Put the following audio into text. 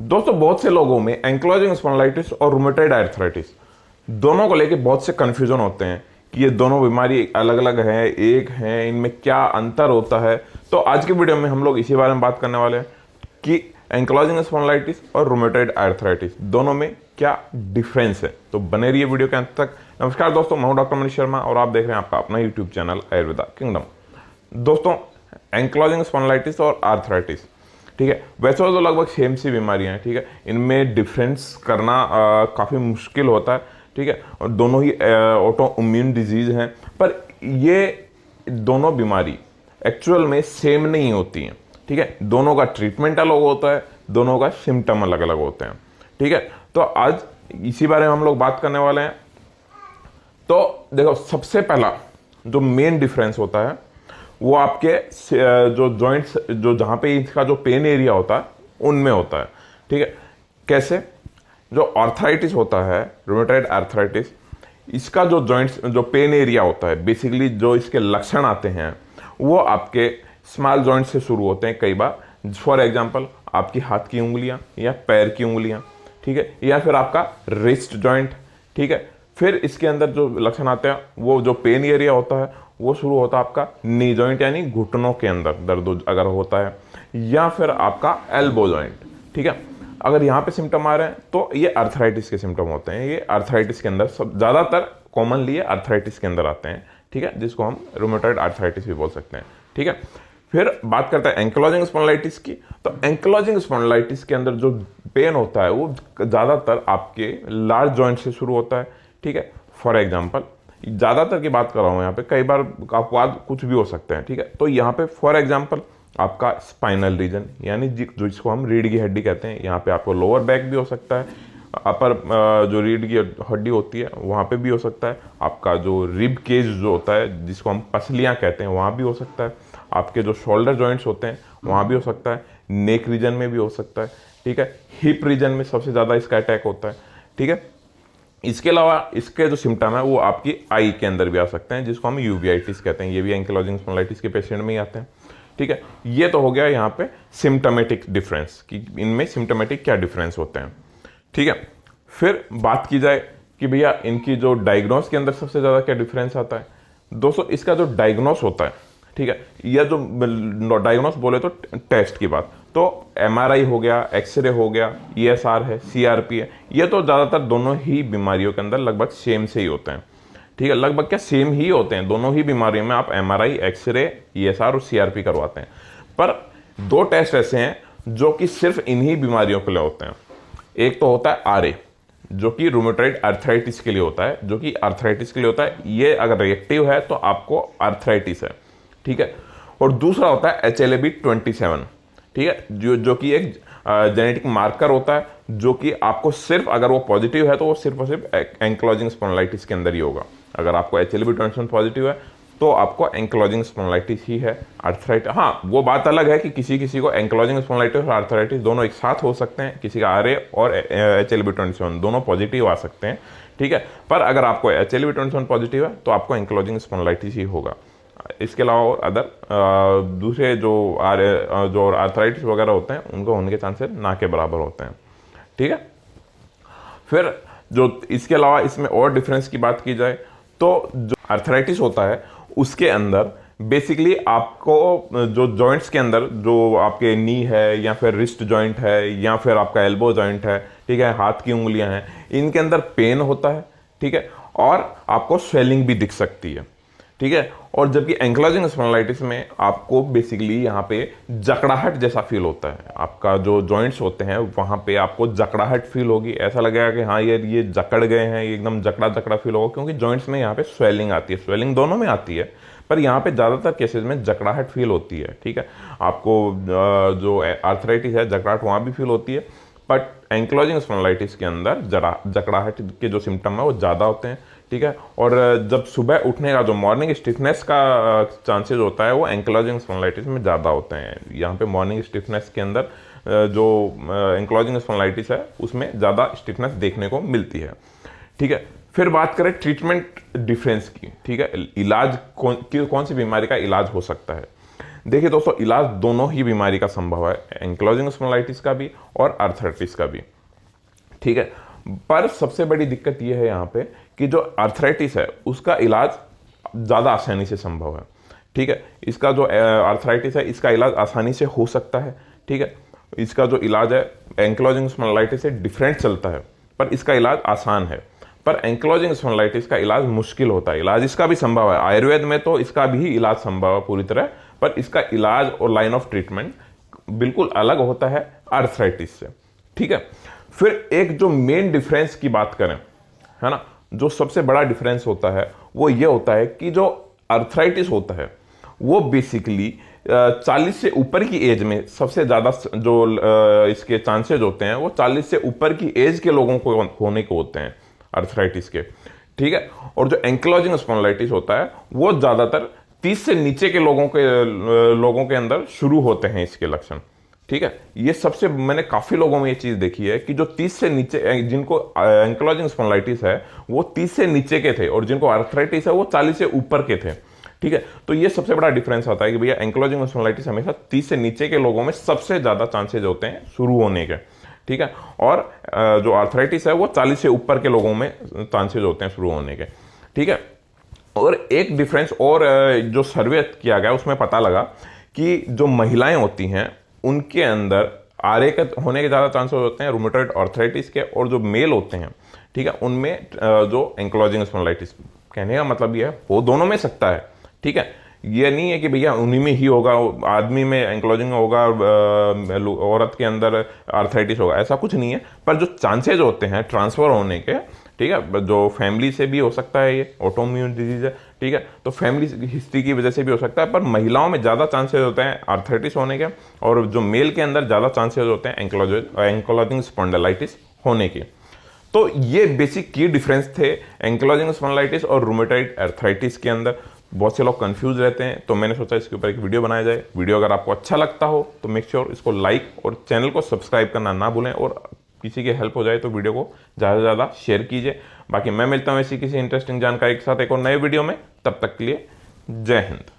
दोस्तों बहुत से लोगों में एंक्लोजिंग स्पॉन्डिलाइटिस और रूमेटॉइड आर्थराइटिस दोनों को लेके बहुत से कंफ्यूजन होते हैं कि ये दोनों बीमारी अलग अलग है, एक है, इनमें क्या अंतर होता है। तो आज की वीडियो में हम लोग इसी बारे में बात करने वाले हैं कि एंक्लोजिंग स्पॉन्डिलाइटिस और रूमेटॉइड आर्थराइटिस दोनों में क्या डिफरेंस है। तो बने रहिए वीडियो के अंत तक। नमस्कार दोस्तों, मैं हूं डॉक्टर मनीष शर्मा और आप देख रहे हैं आपका अपना यूट्यूब चैनल आयुर्वेदा किंगडम। दोस्तों, एंक्लोजिंग स्पॉन्डिलाइटिस और आर्थराइटिस, ठीक है, वैसे तो लगभग सेम सी बीमारियां हैं, ठीक है, इनमें डिफरेंस करना काफ़ी मुश्किल होता है, ठीक है, और दोनों ही ऑटो इम्यून डिजीज हैं। पर ये दोनों बीमारी एक्चुअल में सेम नहीं होती हैं, ठीक है, दोनों का ट्रीटमेंट अलग होता है, दोनों का सिम्टम अलग अलग होते हैं, ठीक है। तो आज इसी बारे में हम लोग बात करने वाले हैं। तो देखो, सबसे पहला जो मेन डिफरेंस होता है वो आपके जो जॉइंट्स, जो जहाँ पे इसका जो पेन एरिया होता है उनमें होता है, ठीक है। कैसे? जो आर्थराइटिस होता है, रूमेटॉइड आर्थराइटिस, इसका जो जॉइंट्स, जो पेन एरिया होता है, बेसिकली जो इसके लक्षण आते हैं वो आपके स्मॉल जॉइंट से शुरू होते हैं कई बार। फॉर एग्जांपल आपकी हाथ की उंगलियां या पैर की उंगलियां, ठीक है, या फिर आपका रिस्ट जॉइंट, ठीक है। फिर इसके अंदर जो लक्षण आते हैं, वो जो पेन एरिया होता है वो शुरू होता है आपका नी जॉइंट, यानी घुटनों के अंदर दर्द अगर होता है, या फिर आपका एल्बो जॉइंट, ठीक है। अगर यहाँ पे सिम्टम आ रहे हैं तो ये आर्थराइटिस के सिम्टम होते हैं। ये आर्थराइटिस के अंदर सब ज़्यादातर कॉमनली ये आर्थराइटिस के अंदर आते हैं, ठीक है, जिसको हम रूमेटॉइड आर्थराइटिस भी बोल सकते हैं, ठीक है। फिर बात करते हैं एंक्लोजिंग स्पॉन्डिलाइटिस की। तो एंक्लोजिंग स्पॉन्डिलाइटिस के अंदर जो पेन होता है वो ज़्यादातर आपके लार्ज जॉइंट से शुरू होता है, ठीक है। फॉर एग्जाम्पल, ज़्यादातर की बात कर रहा हूँ यहाँ पे, कई बार अपवाद कुछ भी हो सकते हैं, ठीक है। तो यहाँ पे फॉर एग्जाम्पल आपका स्पाइनल रीजन, यानी जो जिसको हम रीढ़ की हड्डी कहते हैं, यहाँ पे आपको लोअर बैक भी हो सकता है, अपर जो रीढ़ की हड्डी होती है वहाँ पे भी हो सकता है, आपका जो रिब केज जो होता है जिसको हम पसलियाँ कहते हैं वहाँ भी हो सकता है, आपके जो शोल्डर जॉइंट्स होते हैं वहाँ भी हो सकता है, नेक रीजन में भी हो सकता है, ठीक है, हिप रीजन में सबसे ज़्यादा इसका अटैक होता है, ठीक है। इसके अलावा इसके जो सिम्टम है वो आपकी आई के अंदर भी आ सकते हैं, जिसको हम यूवीआइटिस कहते हैं, ये भी एंक्लोजिंग स्पॉन्डिलाइटिस के पेशेंट में ही आते हैं, ठीक है। ये तो हो गया यहाँ पे सिम्टमेटिक डिफरेंस कि इनमें सिम्टमेटिक क्या डिफरेंस होते हैं, ठीक है। फिर बात की जाए कि भैया इनकी जो डायग्नोस के अंदर सबसे ज़्यादा क्या डिफरेंस आता है। दोस्तों, इसका जो डायग्नोस होता है, ठीक है, या जो डायग्नोस बोले तो टेस्ट की बात, तो एमआरआई हो गया, एक्सरे हो गया, ईएसआर है, सीआरपी है, ये तो ज़्यादातर दोनों ही बीमारियों के अंदर लगभग सेम से ही होते हैं, ठीक है। लगभग क्या सेम ही होते हैं, दोनों ही बीमारियों में आप एमआरआई, एक्सरे, ईएसआर और सीआरपी करवाते हैं। पर दो टेस्ट ऐसे हैं जो कि सिर्फ इन्हीं बीमारियों के लिए होते हैं। एक तो होता है आरए, जो कि रूमेटॉइड आर्थराइटिस के लिए होता है, जो कि आर्थराइटिस के लिए होता है। ये अगर रिएक्टिव है तो आपको आर्थराइटिस है, ठीक है। और दूसरा होता है HLA-B27, ठीक है, जो कि एक जेनेटिक मार्कर होता है, जो कि आपको सिर्फ अगर वो पॉजिटिव है तो वो सिर्फ और सिर्फ एंक्लोजिंग स्पॉन्डिलाइटिस के अंदर ही होगा। अगर आपको HLA-B27 पॉजिटिव है तो आपको एंक्लोजिंग स्पॉन्डिलाइटिस ही है, आर्थराइटिस। हाँ, वो बात अलग है कि किसी किसी को एंक्लोजिंग स्पॉन्डिलाइटिस और आर्थराइटिस दोनों एक साथ हो सकते हैं, किसी का आरए और HLA-B27 दोनों पॉजिटिव आ सकते हैं, ठीक है। पर अगर आपको HLA-B27 पॉजिटिव है तो आपको एंक्लोजिंग स्पॉन्डिलाइटिस ही होगा। इसके अलावा अदर दूसरे जो आर्थराइटिस वगैरह होते हैं उनको होने के चांसेस ना के बराबर होते हैं, ठीक है। फिर जो इसके अलावा इसमें और डिफरेंस की बात की जाए तो जो आर्थराइटिस होता है उसके अंदर बेसिकली आपको जो जॉइंट्स के अंदर, जो आपके नी है या फिर रिस्ट जॉइंट है या फिर आपका एल्बो जॉइंट है, ठीक है, हाथ की उंगलियां हैं, इनके अंदर पेन होता है, ठीक है, और आपको स्वेलिंग भी दिख सकती है, ठीक है। और जबकि एंक्लोजिंग स्पॉन्डिलाइटिस में आपको बेसिकली यहाँ पे जकड़ाहट जैसा फील होता है, आपका जो जॉइंट्स होते हैं वहाँ पे आपको जकड़ाहट फील होगी, ऐसा लगेगा कि हाँ ये जकड़ गए हैं, ये एकदम जकड़ा जकड़ा फील होगा, क्योंकि जॉइंट्स में यहाँ पे स्वेलिंग आती है। स्वेलिंग दोनों में आती है, पर यहाँ पे ज़्यादातर केसेस में जकड़ाहट फील होती है, ठीक है। आपको जो आर्थराइटिस है जकड़ाहट वहाँ भी फील होती है, बट एंक्लोजिंग स्पॉन्डिलाइटिस के अंदर जकड़ाहट के जो सिम्टम है वो ज़्यादा होते हैं, ठीक है। और जब सुबह उठने का जो मॉर्निंग स्टिफनेस का चांसेस होता है वो एंक्लोजिंग स्पॉन्डिलाइटिस में ज़्यादा होते हैं। यहाँ पे मॉर्निंग स्टिफनेस के अंदर जो एंक्लोजिंग स्पॉन्डिलाइटिस है उसमें ज़्यादा स्टिफनेस देखने को मिलती है, ठीक है। फिर बात करें ट्रीटमेंट डिफरेंस की, ठीक है, इलाज कौन सी बीमारी का इलाज हो सकता है। देखिए दोस्तों, इलाज दोनों ही बीमारी का संभव है, एंकिलोजिंग स्पॉन्डिलाइटिस का भी और आर्थराइटिस का भी, ठीक है। पर सबसे बड़ी दिक्कत यह है यहाँ पे कि जो आर्थराइटिस है उसका इलाज ज़्यादा आसानी से संभव है, ठीक है। इसका जो आर्थराइटिस है इसका इलाज आसानी से हो सकता है, ठीक है। इसका जो इलाज है एंकिलोजिंग स्पॉन्डिलाइटिस से डिफरेंट चलता है, पर इसका इलाज आसान है। पर एंकिलोजिंग स्पॉन्डिलाइटिस का इलाज मुश्किल होता है। इलाज इसका भी संभव है, आयुर्वेद में तो इसका भी इलाज संभव है पूरी तरह, पर इसका इलाज और लाइन ऑफ ट्रीटमेंट बिल्कुल अलग होता है आर्थराइटिस से, ठीक है। फिर एक जो मेन डिफरेंस की बात करें, है ना, जो सबसे बड़ा डिफरेंस होता है वो ये होता है कि जो आर्थराइटिस होता है वो बेसिकली 40 से ऊपर की एज में सबसे ज़्यादा जो इसके चांसेज होते हैं वो 40 से ऊपर की एज के लोगों को होने को होते हैं आर्थराइटिस के, ठीक है। और जो एंकिलोजिंग स्पॉन्डिलाइटिस होता है वो ज़्यादातर 30 से नीचे के लोगों के अंदर शुरू होते हैं इसके लक्षण, ठीक है। ये सबसे मैंने काफ़ी लोगों में ये चीज़ देखी है कि जो 30 से नीचे जिनको एंकिलोजिंग स्पॉन्डिलाइटिस है वो 30 से नीचे के थे और जिनको आर्थराइटिस है वो 40 से ऊपर के थे, ठीक है। तो ये सबसे बड़ा डिफरेंस आता है कि भैया एंकिलोजिंग स्पॉन्डिलाइटिस हमेशा 30 से नीचे के लोगों में सबसे ज़्यादा चांसेज होते हैं शुरू होने के, ठीक है। और जो आर्थराइटिस है वो 40 से ऊपर के लोगों में चांसेज होते हैं शुरू होने के, ठीक है। और एक डिफरेंस और जो सर्वे किया गया उसमें पता लगा कि जो महिलाएं होती हैं उनके अंदर आरए के होने के ज़्यादा चांसेस होते हैं रूमेटॉइड आर्थराइटिस के, और जो मेल होते हैं, ठीक है, उनमें जो एंकिलोजिंग स्पॉन्डिलाइटिस, कहने का मतलब ये है वो दोनों में सकता है, ठीक है। ये नहीं है कि भैया उन्हीं में ही होगा, आदमी में एंकिलोजिंग होगा, औरत के अंदर आर्थराइटिस होगा, ऐसा कुछ नहीं है। पर जो चांसेज होते हैं ट्रांसफर होने के, ठीक है, जो फैमिली से भी हो सकता है, ये ऑटोइम्यून डिजीज है, ठीक है, तो फैमिली हिस्ट्री की वजह से भी हो सकता है। पर महिलाओं में ज़्यादा चांसेस होते हैं आर्थराइटिस होने के, और जो मेल के अंदर ज़्यादा चांसेस होते हैं एंकिलोजिंग स्पॉन्डिलाइटिस होने के। तो ये बेसिक की डिफरेंस थे एंकिलोजिंग स्पॉन्डिलाइटिस और रूमेटॉइड आर्थराइटिस के अंदर। बहुत से लोग कंफ्यूज रहते हैं, तो मैंने सोचा इसके ऊपर एक वीडियो बनाया जाए। वीडियो अगर आपको अच्छा लगता हो तो मेक श्योर इसको लाइक और चैनल को सब्सक्राइब करना ना भूलें, और किसी की हेल्प हो जाए तो वीडियो को ज़्यादा से ज़्यादा शेयर कीजिए। बाकी मैं मिलता हूँ ऐसी किसी इंटरेस्टिंग जानकारी के साथ एक और नए वीडियो में, तब तक के लिए जय हिंद।